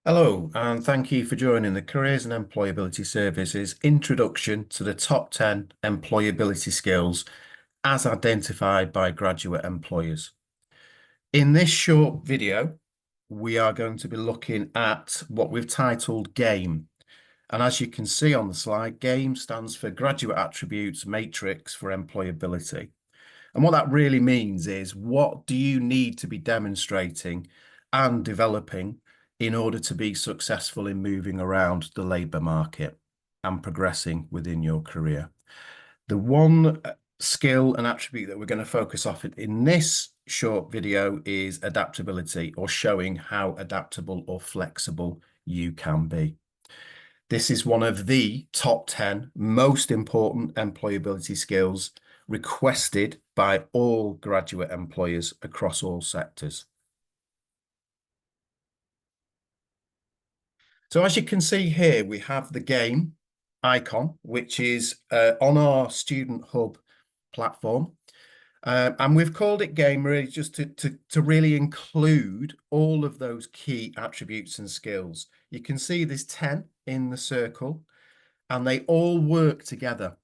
Hello, and thank you for joining the Careers and Employability Services Introduction to the Top 10 Employability Skills as Identified by Graduate Employers. In this short video, we are going to be looking at what we've titled GAME. And as you can see on the slide, GAME stands for Graduate Attributes Matrix for Employability. And what that really means is, what do you need to be demonstrating and developing in order to be successful in moving around the labour market and progressing within your career? The one skill and attribute that we're going to focus on in this short video is adaptability, or showing how adaptable or flexible you can be. This is one of the top 10 most important employability skills requested by all graduate employers across all sectors. So as you can see here, we have the GAME icon, which is on our Student Hub platform. And we've called it GAME really just to really include all of those key attributes and skills. You can see there's 10 in the circle, and they all work together.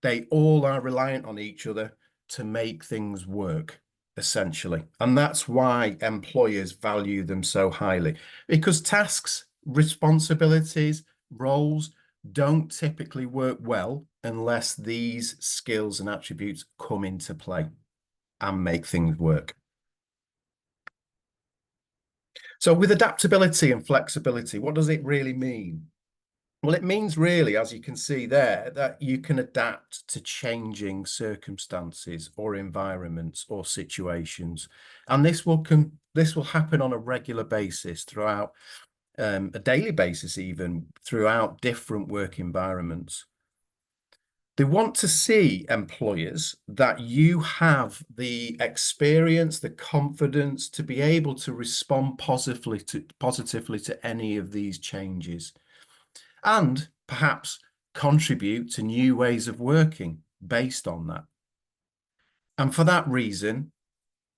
They all are reliant on each other to make things work, essentially. And that's why employers value them so highly, because tasks, responsibilities, roles don't typically work well unless these skills and attributes come into play and make things work. So with adaptability and flexibility, what does it really mean? Well, it means really, as you can see there, that you can adapt to changing circumstances or environments or situations. And this will happen on a regular basis throughout a daily basis, even throughout different work environments. They want to see, employers, that you have the experience, the confidence to be able to respond positively to any of these changes, and perhaps contribute to new ways of working based on that. And for that reason,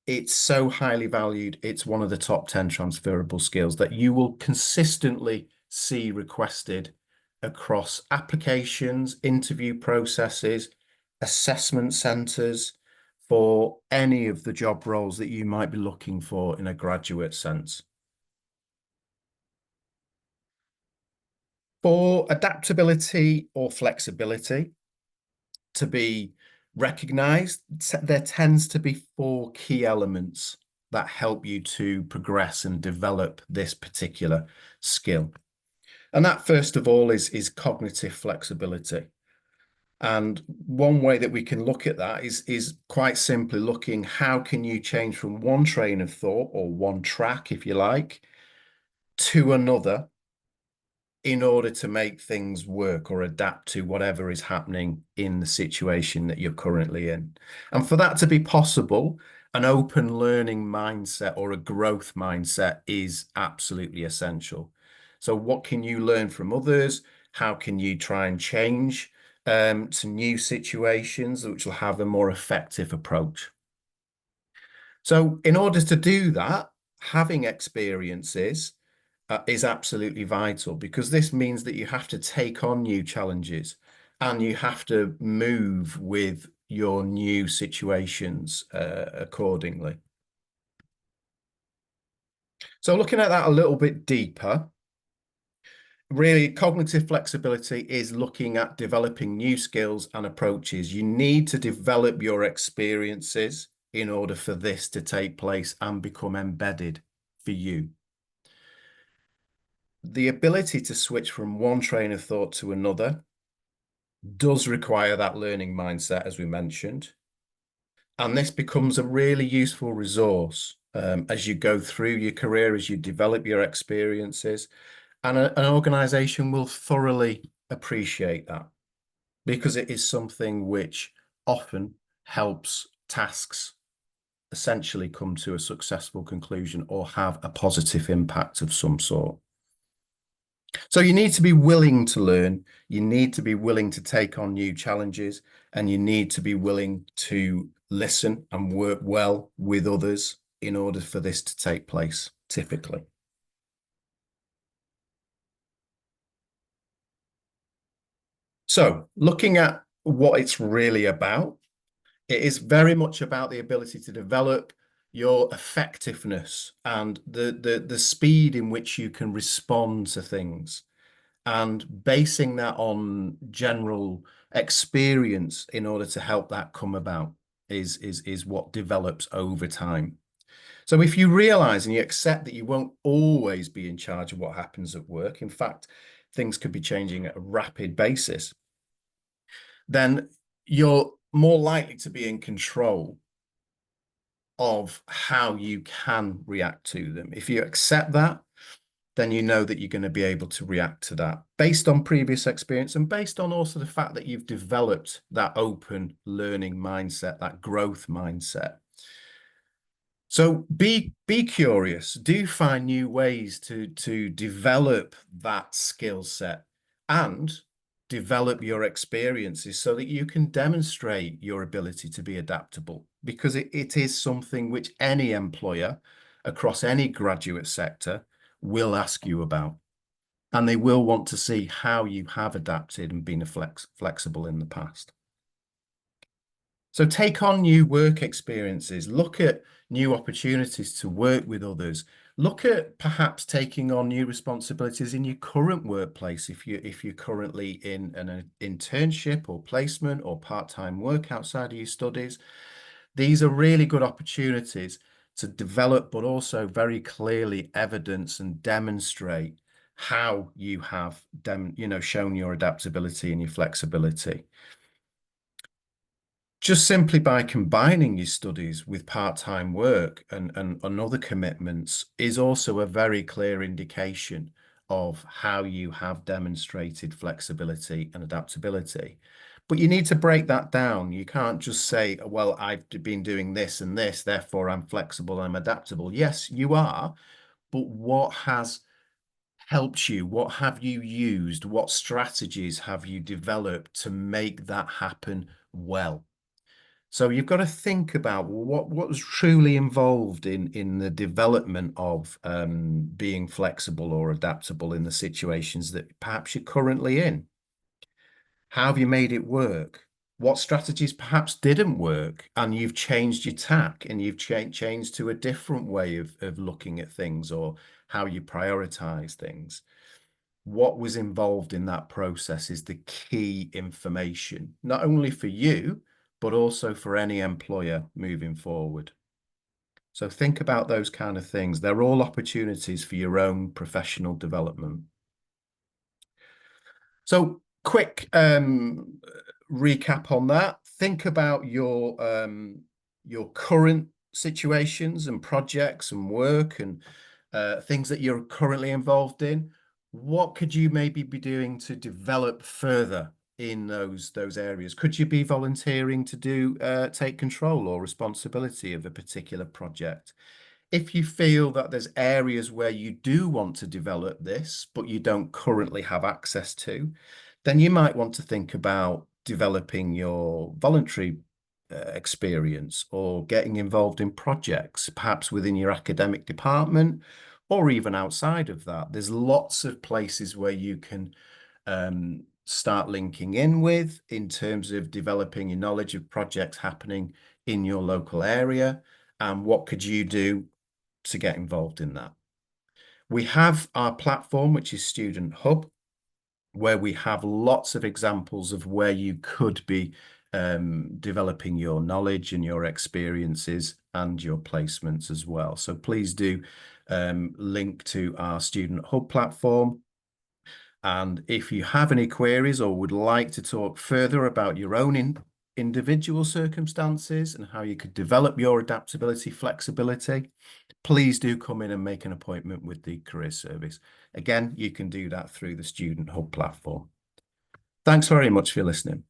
it's so highly valued. It's one of the top 10 transferable skills that you will consistently see requested across applications, interview processes, assessment centres, for any of the job roles that you might be looking for in a graduate sense. For adaptability or flexibility to be recognized, there tends to be 4 key elements that help you to progress and develop this particular skill. And that, first of all, is cognitive flexibility. And one way that we can look at that is quite simply looking, how can you change from one train of thought, or one track, if you like, to another in order to make things work or adapt to whatever is happening in the situation that you're currently in. And for that to be possible, an open learning mindset or a growth mindset is absolutely essential. So what can you learn from others? How can you try and change to new situations which will have a more effective approach? So in order to do that, having experiences is absolutely vital, because this means that you have to take on new challenges and you have to move with your new situations accordingly. So looking at that a little bit deeper, really, cognitive flexibility is looking at developing new skills and approaches. You need to develop your experiences in order for this to take place and become embedded for you. The ability to switch from one train of thought to another does require that learning mindset, as we mentioned. And this becomes a really useful resource as you go through your career, as you develop your experiences. And an organization will thoroughly appreciate that, because it is something which often helps tasks essentially come to a successful conclusion or have a positive impact of some sort. So you need to be willing to learn, you need to be willing to take on new challenges, and you need to be willing to listen and work well with others in order for this to take place, typically. So looking at what it's really about, it is very much about the ability to develop your effectiveness and the speed in which you can respond to things, and basing that on general experience in order to help that come about is what develops over time. So if you realize and you accept that you won't always be in charge of what happens at work, in fact, things could be changing at a rapid basis, then you're more likely to be in control of how you can react to them. If you accept that, then you know that you're going to be able to react to that based on previous experience and based on also the fact that you've developed that open learning mindset, that growth mindset. So be curious, do find new ways to develop that skill set and develop your experiences so that you can demonstrate your ability to be adaptable, because it is something which any employer across any graduate sector will ask you about, and they will want to see how you have adapted and been flexible in the past. So take on new work experiences, look at new opportunities to work with others, look at perhaps taking on new responsibilities in your current workplace if you're currently in an internship or placement or part-time work outside of your studies. These are really good opportunities to develop, but also very clearly evidence and demonstrate how you have shown your adaptability and your flexibility. Just simply by combining your studies with part-time work and other commitments is also a very clear indication of how you have demonstrated flexibility and adaptability. But you need to break that down. You can't just say, well, I've been doing this and this, therefore I'm flexible, I'm adaptable. Yes, you are, but what has helped you? What have you used? What strategies have you developed to make that happen well? So you've got to think about what was truly involved in the development of being flexible or adaptable in the situations that perhaps you're currently in. How have you made it work? What strategies perhaps didn't work and you've changed your tack and you've changed to a different way of looking at things or how you prioritize things? What was involved in that process is the key information, not only for you, but also for any employer moving forward. So think about those kind of things. They're all opportunities for your own professional development. So quick recap on that. Think about your current situations and projects and work and things that you're currently involved in. What could you maybe be doing to develop further in those areas? Could you be volunteering to take control or responsibility of a particular project? If you feel that there's areas where you do want to develop this, but you don't currently have access to, then you might want to think about developing your voluntary experience or getting involved in projects, perhaps within your academic department or even outside of that. There's lots of places where you can start linking in with in terms of developing your knowledge of projects happening in your local area, and what could you do to get involved in that. We have our platform, which is Student Hub, where we have lots of examples of where you could be developing your knowledge and your experiences and your placements as well. So please do link to our Student Hub platform. And if you have any queries or would like to talk further about your own individual circumstances and how you could develop your adaptability, flexibility, please do come in and make an appointment with the Career Service. Again, you can do that through the Student Hub platform. Thanks very much for listening.